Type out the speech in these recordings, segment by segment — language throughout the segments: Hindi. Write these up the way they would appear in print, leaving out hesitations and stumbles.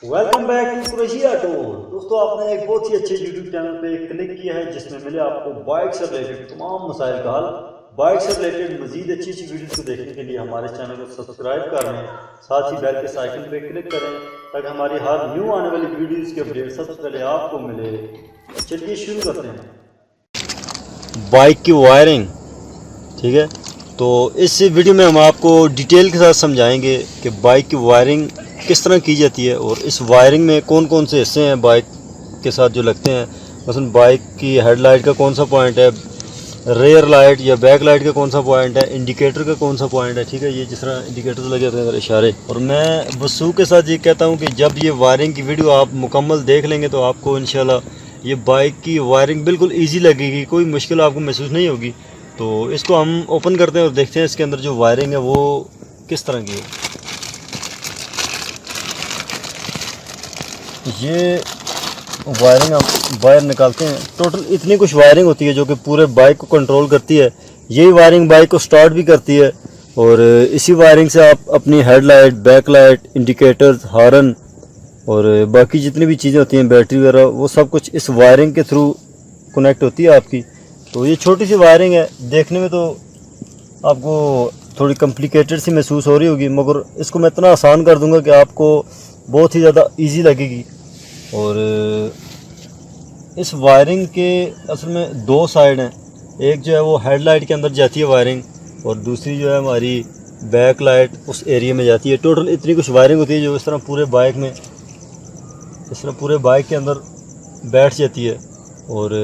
Welcome back to Qureshi tour. दोस्तों, आपने एक बहुत ही अच्छे यूट्यूब चैनल पे क्लिक किया है जिसमें मिले आपको बाइक से रिलेटेड तमाम मसाइल का हल। बाइक से रिलेटेड मजीद अच्छी अच्छी वीडियोस को देखने के लिए हमारे चैनल को सब्सक्राइब कर लें, साथ ही बेल के आइकन पे क्लिक करें ताकि हमारी हर न्यू आने वाली वीडियोस के अपडेट सबसे पहले आपको मिले। चलिए शुरू करते हैं बाइक की वायरिंग। ठीक है, तो इस वीडियो में हम आपको डिटेल के साथ समझाएंगे कि बाइक की वायरिंग किस तरह की जाती है और इस वायरिंग में कौन कौन से हिस्से हैं बाइक के साथ जो लगते हैं। मसलन बाइक की हेडलाइट का कौन सा पॉइंट है, रेयर लाइट या बैक लाइट का कौन सा पॉइंट है, इंडिकेटर का कौन सा पॉइंट है। ठीक है, ये जिस तरह इंडिकेटर लगे होते हैं इशारे। और मैं वसूख के साथ ये कहता हूँ कि जब ये वायरिंग की वीडियो आप मुकम्मल देख लेंगे तो आपको इंशाल्लाह ये बाइक की वायरिंग बिल्कुल ईजी लगेगी, कोई मुश्किल आपको महसूस नहीं होगी। तो इसको हम ओपन करते हैं और देखते हैं इसके अंदर जो वायरिंग है वो किस तरह की है। ये वायरिंग हम वायर निकालते हैं। टोटल इतनी कुछ वायरिंग होती है जो कि पूरे बाइक को कंट्रोल करती है। यही वायरिंग बाइक को स्टार्ट भी करती है और इसी वायरिंग से आप अपनी हेडलाइट, बैकलाइट, इंडिकेटर्स, हॉर्न और बाकी जितनी भी चीज़ें होती हैं, बैटरी वगैरह, वो सब कुछ इस वायरिंग के थ्रू कनेक्ट होती है आपकी। तो ये छोटी सी वायरिंग है, देखने में तो आपको थोड़ी कॉम्प्लिकेटेड सी महसूस हो रही होगी, मगर इसको मैं इतना आसान कर दूंगा कि आपको बहुत ही ज़्यादा इजी लगेगी। और इस वायरिंग के असल में दो साइड हैं, एक जो है वो हेडलाइट के अंदर जाती है वायरिंग और दूसरी जो है हमारी बैक लाइट उस एरिया में जाती है। टोटल इतनी कुछ वायरिंग होती है जो इस तरह पूरे बाइक में, इस तरह पूरे बाइक के अंदर बैठ जाती है और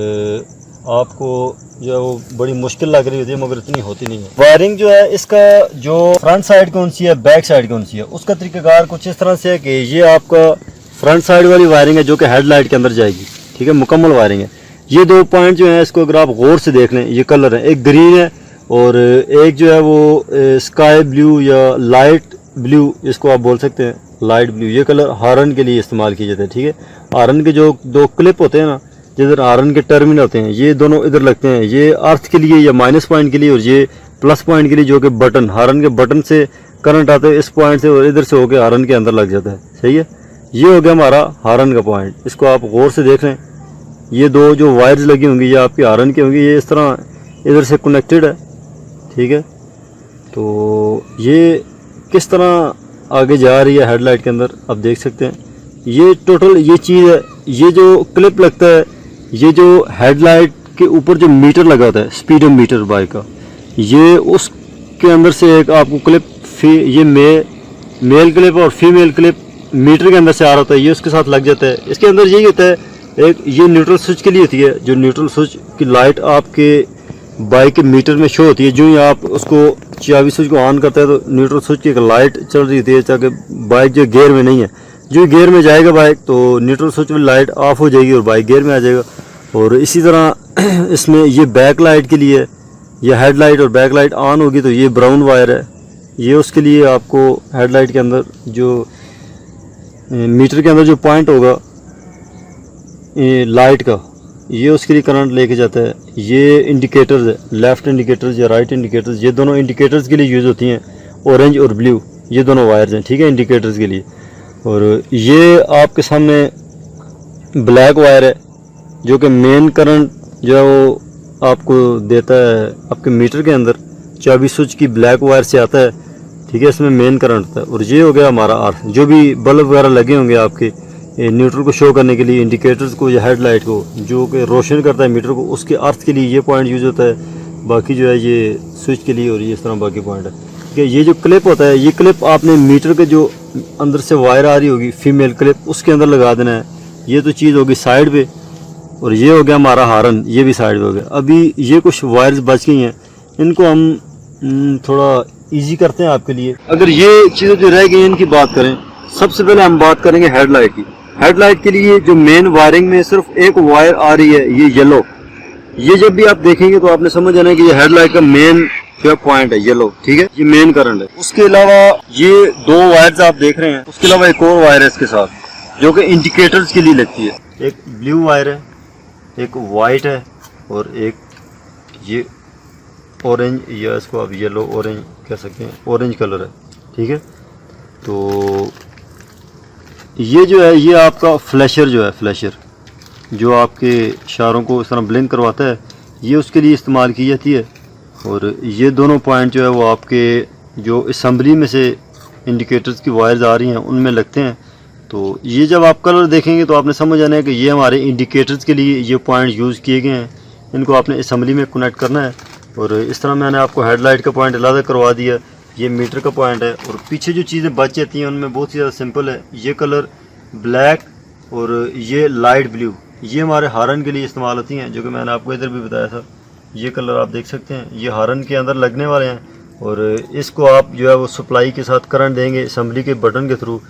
आपको जो है वो बड़ी मुश्किल लग रही होती है मगर इतनी होती नहीं है। वायरिंग जो है इसका जो फ्रंट साइड कौन सी है, बैक साइड कौन सी है, उसका तरीकाकार कुछ इस तरह से है कि ये आपका फ्रंट साइड वाली वायरिंग है जो कि हेडलाइट के अंदर जाएगी। ठीक है, मुकम्मल वायरिंग है। ये दो पॉइंट जो है इसको अगर आप गौर से देख लें, ये कलर है, एक ग्रीन है और एक जो है वो स्काई ब्लू या लाइट ब्लू, इसको आप बोल सकते हैं लाइट ब्लू। ये कलर हॉर्न के लिए इस्तेमाल किए जाते हैं। ठीक है, हॉर्न के जो दो क्लिप होते हैं ना, जिधर हॉर्न के टर्मिनल होते हैं, ये दोनों इधर लगते हैं। ये अर्थ के लिए या माइनस पॉइंट के लिए और ये प्लस पॉइंट के लिए, जो कि बटन, हॉर्न के बटन से करंट आते हैं इस पॉइंट से और इधर से होकर हॉर्न के अंदर लग जाता है। सही है, ये हो गया हमारा हॉर्न का पॉइंट। इसको आप गौर से देख लें, ये दो जो वायर्स लगी होंगी ये आपकी हॉर्न की होंगी, ये इस तरह इधर से कनेक्टेड है। ठीक है, तो ये किस तरह आगे जा रही है हेडलाइट के अंदर आप देख सकते हैं। ये टोटल ये चीज़ है, ये जो क्लिप लगता है, ये जो हेडलाइट के ऊपर जो मीटर लगा होता है, स्पीडोमीटर बाइक का, ये उसके अंदर से एक आपको क्लिप, ये मेल क्लिप और फीमेल क्लिप मीटर के अंदर से आ रहा होता है, ये उसके साथ लग जाता है। इसके अंदर यही होता है, एक ये न्यूट्रल स्विच के लिए होती है, जो न्यूट्रल स्विच की लाइट आपके बाइक के मीटर में शो होती है। जो ही आप उसको चाबी स्विच को ऑन करते हैं तो न्यूट्रल स्विच की एक लाइट चल रही होती है ताकि बाइक जो गियर में नहीं है, जो गियर में जाएगा बाइक तो न्यूट्रल स्विच में लाइट ऑफ हो जाएगी और बाइक गियर में आ जाएगा। और इसी तरह इसमें ये बैक लाइट के लिए, ये हेडलाइट और बैक लाइट ऑन होगी तो ये ब्राउन वायर है, ये उसके लिए आपको हेडलाइट के अंदर जो मीटर के अंदर जो पॉइंट होगा लाइट का, ये उसके लिए करंट लेके जाता है। ये इंडिकेटर्स है, लेफ़्ट इंडिकेटर्स या राइट इंडिकेटर्स, ये दोनों इंडिकेटर्स के लिए यूज़ होती हैं, ऑरेंज और ब्लू, ये दोनों वायर्स हैं। ठीक है, इंडिकेटर्स के लिए। और ये आपके सामने ब्लैक वायर है जो कि मेन करंट जो है वो आपको देता है आपके मीटर के अंदर, चाबी स्विच की ब्लैक वायर से आता है। ठीक है, इसमें मेन करंट था। और ये हो गया हमारा अर्थ, जो भी बल्ब वगैरह लगे होंगे आपके न्यूट्रल को शो करने के लिए, इंडिकेटर्स को या हेडलाइट को जो कि रोशन करता है मीटर को, उसके अर्थ के लिए ये पॉइंट यूज़ होता है। बाकी जो है ये स्विच के लिए और ये इस तरह बाकी पॉइंट है। ठीक है, ये जो क्लिप होता है, ये क्लिप आपने मीटर के जो अंदर से वायर आ रही होगी फीमेल क्लिप, उसके अंदर लगा देना है। ये तो चीज़ होगी साइड पे और ये हो गया हमारा हॉर्न, ये भी साइड पे हो गया। अभी ये कुछ वायर्स बच गई हैं, इनको हम थोड़ा इजी करते हैं आपके लिए। अगर ये चीज़ें जो रह गई इनकी बात करें, सबसे पहले हम बात करेंगे हेडलाइट की। हेडलाइट के लिए जो मेन वायरिंग में सिर्फ एक वायर आ रही है, ये येलो, ये जब भी आप देखेंगे तो आपने समझ जाना है कि ये हेडलाइट का मेन जो पॉइंट है येलो। ठीक है, ये मेन करंट है। उसके अलावा ये दो वायर्स आप देख रहे हैं, उसके अलावा एक और वायर है इसके साथ जो कि इंडिकेटर्स के लिए लगती है। एक ब्लू वायर है, एक वाइट है और एक ये ऑरेंज, या इसको आप येलो ऑरेंज कह सकते हैं, ऑरेंज कलर है। ठीक है, तो ये जो है ये आपका फ्लैशर जो है, फ्लैशर जो आपके इशारों को इस तरह ब्लिंक करवाता है, ये उसके लिए इस्तेमाल की जाती है। और ये दोनों पॉइंट जो है वो आपके जो असम्बली में से इंडिकेटर्स की वायर्स आ रही हैं उनमें लगते हैं। तो ये जब आप कलर देखेंगे तो आपने समझ आना है कि ये हमारे इंडिकेटर्स के लिए ये पॉइंट यूज़ किए गए हैं, इनको आपने असम्बली में कनेक्ट करना है। और इस तरह मैंने आपको हेडलाइट का पॉइंट अलग करवा दिया, ये मीटर का पॉइंट है। और पीछे जो चीज़ें बच जाती हैं उनमें बहुत ही ज़्यादा सिंपल है। ये कलर ब्लैक और ये लाइट ब्लू, ये हमारे हारन के लिए इस्तेमाल होती हैं, जो कि मैंने आपको इधर भी बताया था। ये कलर आप देख सकते हैं, ये हारन के अंदर लगने वाले हैं। और इसको आप जो है वो सप्लाई के साथ करंट देंगे असम्बली के बटन के थ्रू,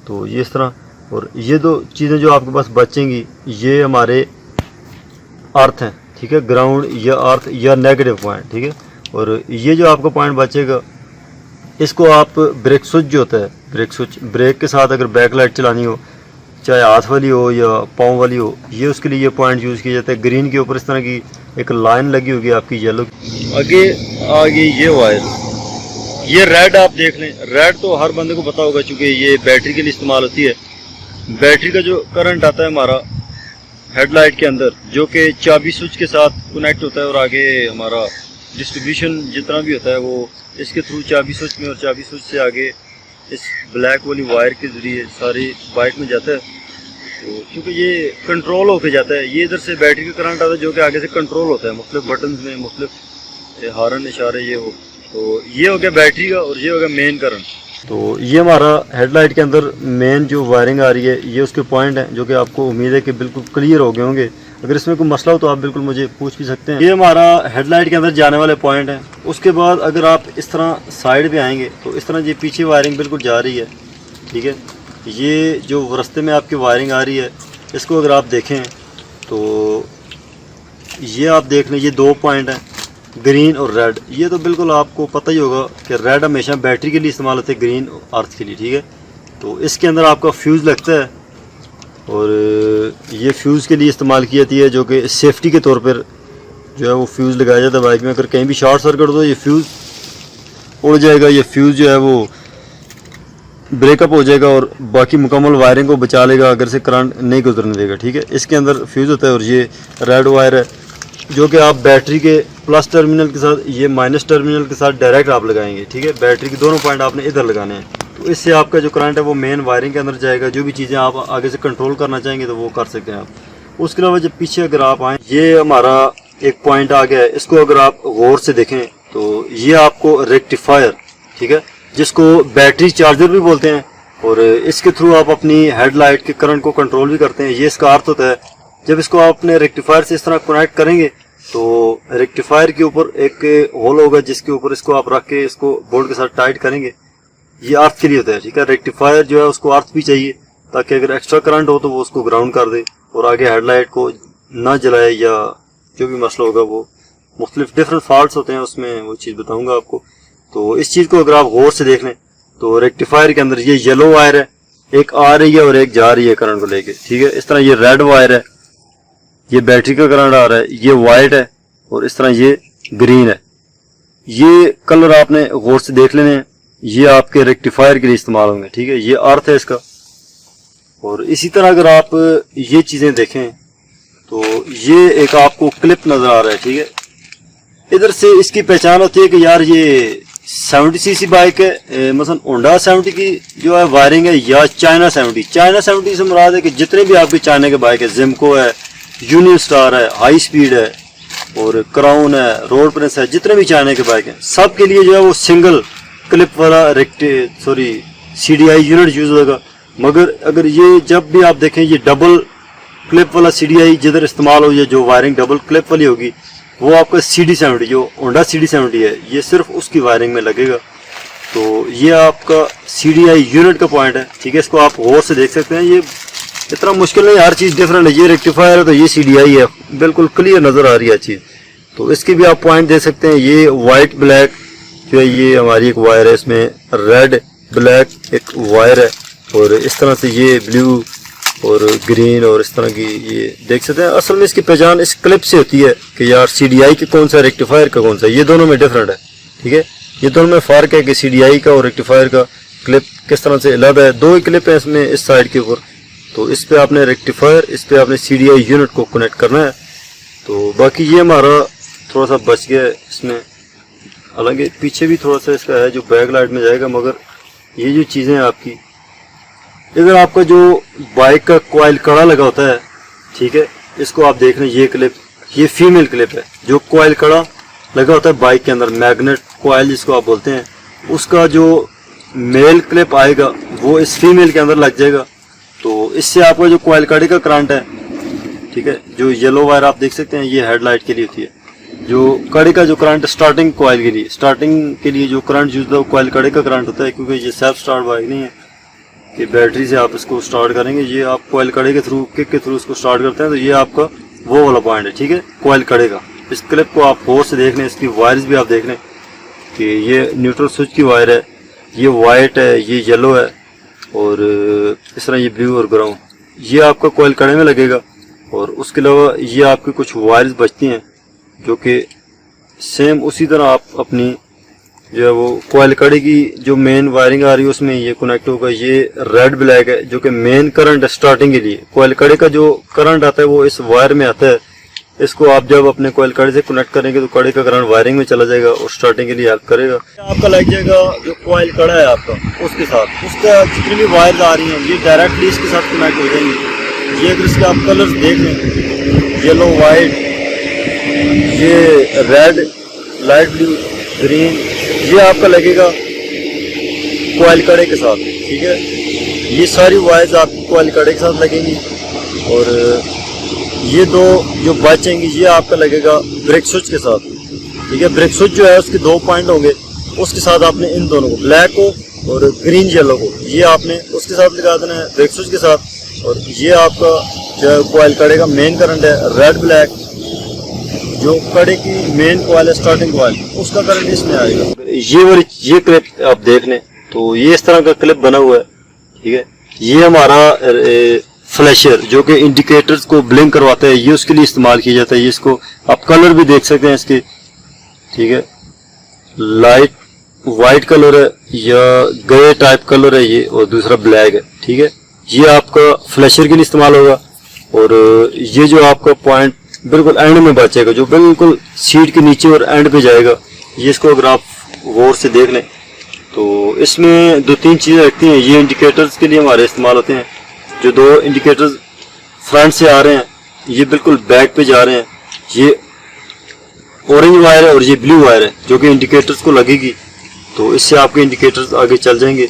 तो ये इस तरह। और ये दो चीज़ें जो आपके पास बचेंगी ये हमारे अर्थ हैं, ठीक है, ग्राउंड या अर्थ या नेगेटिव पॉइंट, ठीक है। और ये जो आपका पॉइंट बचेगा इसको आप ब्रेक स्विच जो होता है, ब्रेक स्विच, ब्रेक के साथ अगर बैक लाइट चलानी हो, चाहे हाथ वाली हो या पाँव वाली हो, ये उसके लिए ये पॉइंट यूज़ किया जाता है। ग्रीन के ऊपर इस तरह की एक लाइन लगी होगी आपकी येलो, आगे ये वायर, ये रेड आप देख लें। रेड तो हर बंदे को पता होगा चूँकि ये बैटरी के लिए इस्तेमाल होती है। बैटरी का जो करंट आता है हमारा हेडलाइट के अंदर, जो कि चाबी स्विच के साथ कनेक्ट होता है, और आगे हमारा डिस्ट्रीब्यूशन जितना भी होता है वो इसके थ्रू चाबी स्विच में, और चाबी स्विच से आगे इस ब्लैक वाली वायर के ज़रिए सारी बाइक में जाता है। तो क्योंकि ये कंट्रोल होके जाता है, ये इधर से बैटरी का करंट आता है जो कि आगे से कंट्रोल होता है मुख्तलिफ बटन में, मुख्तलिफ हारन इशारे ये हो। तो ये हो गया बैटरी का, और ये हो गया मेन करंट। तो ये हमारा हेडलाइट के अंदर मेन जो वायरिंग आ रही है, ये उसके पॉइंट हैं जो कि आपको उम्मीद है कि बिल्कुल क्लियर हो गए होंगे। अगर इसमें कोई मसला हो तो आप बिल्कुल मुझे पूछ भी सकते हैं। ये हमारा हेडलाइट के अंदर जाने वाले पॉइंट हैं। उसके बाद अगर आप इस तरह साइड पे आएंगे तो इस तरह ये पीछे वायरिंग बिल्कुल जा रही है, ठीक है। ये जो रास्ते में आपकी वायरिंग आ रही है, इसको अगर आप देखें तो ये आप देख लें, ये दो पॉइंट हैं, ग्रीन और रेड। ये तो बिल्कुल आपको पता ही होगा कि रेड हमेशा बैटरी के लिए इस्तेमाल होते हैं, ग्रीन अर्थ के लिए, ठीक है। तो इसके अंदर आपका फ्यूज़ लगता है, और ये फ्यूज़ के लिए इस्तेमाल की जाती है, जो कि सेफ्टी के तौर पर जो है वो फ्यूज़ लगाया जाता है बाइक में। अगर कहीं भी शॉर्ट सर्किट हो तो ये फ्यूज़ उड़ जाएगा, ये फ्यूज़ जो है वो ब्रेकअप हो जाएगा और बाकी मुकम्मल वायरिंग को बचा लेगा, अगर से करंट नहीं गुजरने देगा, ठीक है। इसके अंदर फ्यूज़ होता है। और ये रेड वायर है जो कि आप बैटरी के प्लस टर्मिनल के साथ, ये माइनस टर्मिनल के साथ डायरेक्ट आप लगाएंगे, ठीक है। बैटरी के दोनों पॉइंट आपने इधर लगाने हैं, तो इससे आपका जो करंट है वो मेन वायरिंग के अंदर जाएगा। जो भी चीज़ें आप आगे से कंट्रोल करना चाहेंगे तो वो कर सकते हैं आप। उसके अलावा जब पीछे अगर आप आएँ, ये हमारा एक पॉइंट आ गया है, इसको अगर आप गौर से देखें तो ये आपको रेक्टिफायर, ठीक है, जिसको बैटरी चार्जर भी बोलते हैं, और इसके थ्रू आप अपनी हेडलाइट के करंट को कंट्रोल भी करते हैं। ये इसका अर्थ होता है। जब इसको आप अपने रेक्टिफायर से इस तरह कनेक्ट करेंगे तो रेक्टिफायर के ऊपर एक होल होगा जिसके ऊपर इसको आप रख के इसको बोर्ड के साथ टाइट करेंगे। ये अर्थ के लिए होता है, ठीक है। रेक्टिफायर जो है उसको अर्थ भी चाहिए ताकि अगर एक्स्ट्रा करंट हो तो वो उसको ग्राउंड कर दे और आगे हेडलाइट को ना जलाए, या जो भी मसला होगा वो मुख्तलिफ डिफरेंट फॉल्ट्स होते हैं उसमें, वो चीज़ बताऊंगा आपको। तो इस चीज़ को अगर आप गौर से देख लें तो रेक्टिफायर के अंदर ये येलो वायर है, एक आ रही है और एक जा रही है करंट को लेके, ठीक है। इस तरह ये रेड वायर है, ये बैटरी का करंट आ रहा है, ये वाइट है, और इस तरह ये ग्रीन है। ये कलर आपने गौर से देख लेने हैं, ये आपके रेक्टिफायर के लिए इस्तेमाल होंगे, ठीक है। ये अर्थ है इसका। और इसी तरह अगर आप ये चीज़ें देखें तो ये एक आपको क्लिप नज़र आ रहा है, ठीक है। इधर से इसकी पहचान होती है कि यार ये 70 सीसी बाइक है, मसलन होंडा 70 की जो है वायरिंग है, या चाइना 70। चाइना 70 से मुराद है कि जितने भी आपके चाइना के बाइक है, जिमको है, यूनियन स्टार है, हाई स्पीड है, और क्राउन है, रोड प्रिंस है, जितने भी चाइना के बाइक हैं सब के लिए जो है वो सिंगल क्लिप वाला CDI यूनिट यूज होगा। मगर अगर ये जब भी आप देखें ये डबल क्लिप वाला CDI जिधर इस्तेमाल हो, ये जो वायरिंग डबल क्लिप वाली होगी वो आपका CD70 जो होंडा CD70 है, ये सिर्फ उसकी वायरिंग में लगेगा। तो ये आपका CDI यूनिट का पॉइंट है, ठीक है। इसको आप गौर से देख सकते हैं, ये इतना मुश्किल नहीं, हर चीज़ डिफरेंट है। ये रेक्टिफायर है तो ये CDI है, बिल्कुल क्लियर नज़र आ रही है चीज़। तो इसके भी आप पॉइंट दे सकते हैं। ये वाइट ब्लैक जो है ये हमारी एक वायर है, इसमें रेड ब्लैक एक वायर है, और इस तरह से ये ब्लू और ग्रीन और इस तरह की ये देख सकते हैं। असल में इसकी पहचान इस क्लिप से होती है कि यार CDI के कौन सा, रेक्टिफायर का कौन सा। ये दोनों में डिफरेंट है, ठीक है। ये दोनों में फ़र्क है कि CDI का और रेक्टिफायर का क्लिप किस तरह से अलग है। 2 ही क्लिप है इसमें इस साइड के ऊपर। तो इस पे आपने रेक्टिफायर, इस पे आपने CDI यूनिट को कनेक्ट करना है। तो बाकी ये हमारा थोड़ा सा बच गया है इसमें, हालांकि पीछे भी थोड़ा सा इसका है जो बैक लाइट में जाएगा। मगर ये जो चीज़ें हैं आपकी, इधर आपका जो बाइक का कॉइल कड़ा लगा होता है, ठीक है, इसको आप देख रहे हैं। ये क्लिप, ये फीमेल क्लिप है। जो कॉइल कड़ा लगा होता है बाइक के अंदर, मैग्नेट कॉइल जिसको आप बोलते हैं, उसका जो मेल क्लिप आएगा वो इस फीमेल के अंदर लग जाएगा। तो इससे आपका जो कॉइल कड़े का करंट है, ठीक है, जो येलो वायर आप देख सकते हैं, ये हेडलाइट के लिए होती है। जो कड़े का जो करंट स्टार्टिंग कॉइल के लिए जो करंट यूज होता है वो कॉइल कड़े का करंट होता है, क्योंकि ये सेल्फ स्टार्ट बाइक नहीं है कि बैटरी से आप इसको स्टार्ट करेंगे। ये आप कॉइल कड़े के थ्रू, किक के थ्रू इसको स्टार्ट करते हैं। तो ये आपका वो वाला पॉइंट है, ठीक है, कॉइल कड़े का। इस क्लिप को आप गौर से देख लें, इसकी वायर्स भी आप देख लें कि ये न्यूट्रल स्विच की वायर है, ये वाइट है, ये येलो है, और इस तरह ये ब्लू और ग्राउंड, ये आपका कॉइल कड़े में लगेगा। और उसके अलावा ये आपकी कुछ वायर्स बचती हैं जो कि सेम उसी तरह आप अपनी जो है वो कॉइल कड़े की जो मेन वायरिंग आ रही है उसमें ये कनेक्ट होगा। ये रेड ब्लैक है जो कि मेन करंट है स्टार्टिंग के लिए। कॉइल कड़े का जो करंट आता है वो इस वायर में आता है। इसको आप जब अपने कॉइल कड़े से कनेक्ट करेंगे तो कड़े का करंट वायरिंग में चला जाएगा और स्टार्टिंग के लिए हेल्प करेगा। आपका लग जाएगा जो कॉइल कड़ा है आपका, उसके साथ उसका जितनी भी वायर्स आ रही हैं ये डायरेक्टली इसके साथ कनेक्ट हो जाएंगी। ये अगर इसके आप कलर्स देख लें, येलो, वाइट, ये रेड, लाइट ब्लू, ग्रीन, ये आपका लगेगा कॉइल कड़े के साथ, ठीक है। ये सारी वायर्स आपकी कॉइल कड़े के साथ लगेंगी। और ये 2 जो बचेंगी ये आपका लगेगा ब्रेक स्विच के साथ, ठीक है। ब्रेक स्विच जो है उसके 2 पॉइंट होंगे, उसके साथ आपने इन दोनों को, ब्लैक को और ग्रीन येलो को, ये आपने उसके साथ लगा देना है ब्रेक स्विच के साथ। और ये आपका जो है कॉइल कड़े का मेन करंट है, रेड ब्लैक, जो कड़े की मेन कॉइल है स्टार्टिंग कॉइल, उसका करंट इसमें आएगा। ये क्लिप आप देख लें तो ये इस तरह का क्लिप बना हुआ है, ठीक है। ये हमारा फ्लैशर जो कि इंडिकेटर्स को ब्लिंक करवाता है, ये उसके लिए इस्तेमाल किया जाता है। ये इसको आप कलर भी देख सकते हैं इसके, ठीक है, लाइट वाइट कलर है या ग्रे टाइप कलर है ये, और दूसरा ब्लैक है, ठीक है। ये आपका फ्लैशर के लिए इस्तेमाल होगा। और ये जो आपका पॉइंट बिल्कुल एंड में बचेगा, जो बिल्कुल सीट के नीचे और एंड पे जाएगा, ये इसको अगर आप गौर से देख लें तो इसमें 2-3 चीज़ें रखती हैं। ये इंडिकेटर्स के लिए हमारे इस्तेमाल होते हैं। जो 2 इंडिकेटर्स फ्रंट से आ रहे हैं ये बिल्कुल बैक पे जा रहे हैं, ये ऑरेंज वायर है और ये ब्लू वायर है जो कि इंडिकेटर्स को लगेगी। तो इससे आपके इंडिकेटर्स आगे चल जाएंगे।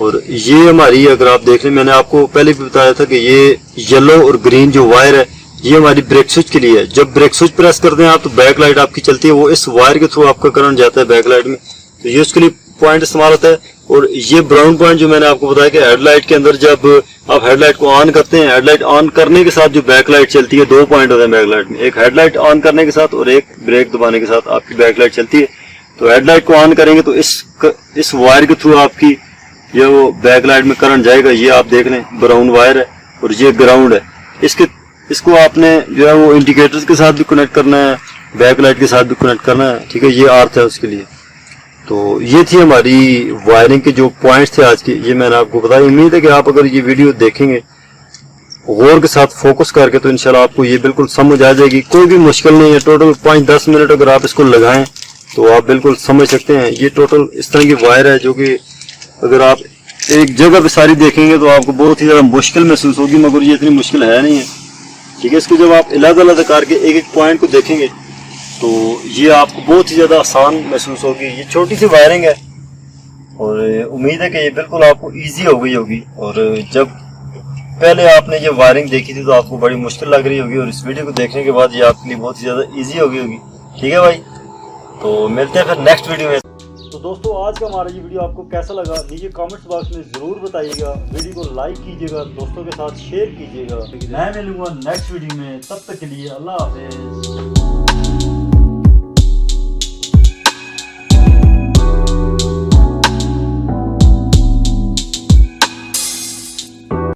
और ये हमारी, अगर आप देख लें, मैंने आपको पहले भी बताया था कि ये येलो और ग्रीन जो वायर है ये हमारी ब्रेक स्विच के लिए है। जब ब्रेक स्विच प्रेस करते हैं आप तो बैक लाइट आपकी चलती है, वो इस वायर के थ्रू आपका करंट जाता है बैक लाइट में, तो ये उसके लिए पॉइंट इस्तेमाल होता है। और ये ब्राउन पॉइंट जो मैंने आपको बताया कि हेडलाइट के अंदर जब आप हेडलाइट को ऑन करते हैं, हेडलाइट ऑन करने के साथ जो बैकलाइट चलती है, 2 पॉइंट होते हैं बैकलाइट में, एक हेडलाइट ऑन करने के साथ और एक ब्रेक दबाने के साथ आपकी बैकलाइट चलती है। तो हेडलाइट को ऑन करेंगे तो इस वायर के थ्रू आपकी ये वो बैकलाइट में करंट जाएगा। ये आप देख लें ब्राउन वायर है और ये ग्राउंड है। इसको आपने जो है वो इंडिकेटर्स के साथ भी कनेक्ट करना है, बैकलाइट के साथ भी कनेक्ट करना है, ठीक है। ये अर्थ है उसके लिए। तो ये थी हमारी वायरिंग के जो पॉइंट्स थे आज के, ये मैंने आपको बताया। उम्मीद है कि आप अगर ये वीडियो देखेंगे गौर के साथ फोकस करके तो इंशाल्लाह आपको ये बिल्कुल समझ आ जाएगी। कोई भी मुश्किल नहीं है। टोटल 5-10 मिनट अगर आप इसको लगाएं तो आप बिल्कुल समझ सकते हैं। ये टोटल इस तरह की वायर है जो कि अगर आप एक जगह पे सारी देखेंगे तो आपको बहुत ही ज़्यादा मुश्किल महसूस होगी, मगर ये इतनी मुश्किल है नहीं है, ठीक है। इसको जब आप अलग अलग करके एक पॉइंट को देखेंगे तो ये आपको बहुत ही ज़्यादा आसान महसूस होगी। ये छोटी सी वायरिंग है और उम्मीद है कि ये बिल्कुल आपको इजी हो गई होगी। और जब पहले आपने ये वायरिंग देखी थी तो आपको बड़ी मुश्किल लग रही होगी, और इस वीडियो को देखने के बाद ये आपके लिए बहुत ही ज़्यादा ईजी हो गई होगी, ठीक है भाई। तो मिलते हैं फिर नेक्स्ट वीडियो में। तो दोस्तों आज का हमारा ये वीडियो आपको कैसा लगा नीचे कमेंट्स बॉक्स में ज़रूर बताइएगा। वीडियो को लाइक कीजिएगा, दोस्तों के साथ शेयर कीजिएगा। मैं मिलूंगा नेक्स्ट वीडियो में, तब तक के लिए अल्लाह हाफिज़।